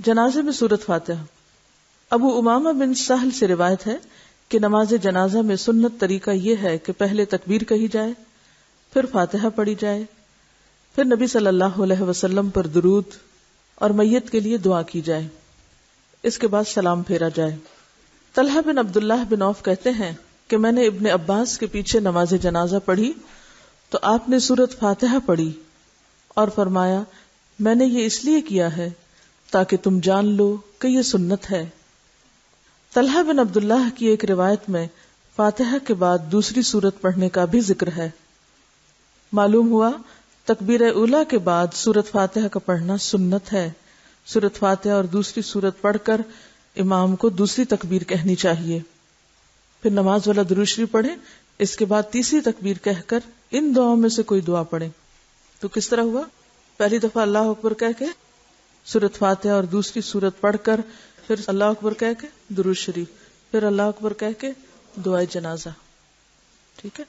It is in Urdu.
جنازے میں سورۃ فاتحہ. ابو امامہ بن سہل سے روایت ہے کہ نماز جنازہ میں سنت طریقہ یہ ہے کہ پہلے تکبیر کہی جائے، پھر فاتحہ پڑھی جائے، پھر نبی صلی اللہ علیہ وسلم پر درود اور میت کے لیے دعا کی جائے، اس کے بعد سلام پھیرا جائے. طلحہ بن عبداللہ بن عوف کہتے ہیں کہ میں نے ابن عباس کے پیچھے نماز جنازہ پڑھی تو آپ نے سورۃ فاتحہ پڑھی اور فرمایا میں نے یہ اس لیے کیا ہے تاکہ تم جان لو کہ یہ سنت ہے. طلحہ بن عبداللہ کی ایک روایت میں فاتحہ کے بعد دوسری سورت پڑھنے کا بھی ذکر ہے. معلوم ہوا تکبیر اولیٰ کے بعد سورۃ فاتحہ کا پڑھنا سنت ہے. سورۃ فاتحہ اور دوسری سورت پڑھ کر امام کو دوسری تکبیر کہنی چاہیے، پھر نماز والا درود شریف پڑھے، اس کے بعد تیسری تکبیر کہہ کر ان دعاؤں میں سے کوئی دعا پڑھے. تو کس طرح ہوا؟ پہلی دفعہ اللہ اکبر کہہ کے سورۃ فاتحہ اور دوسری سورت پڑھ کر پھر اللہ اکبر کہہ کے درود شریف، پھر اللہ اکبر کہہ کے دعائے جنازہ. ٹھیک ہے.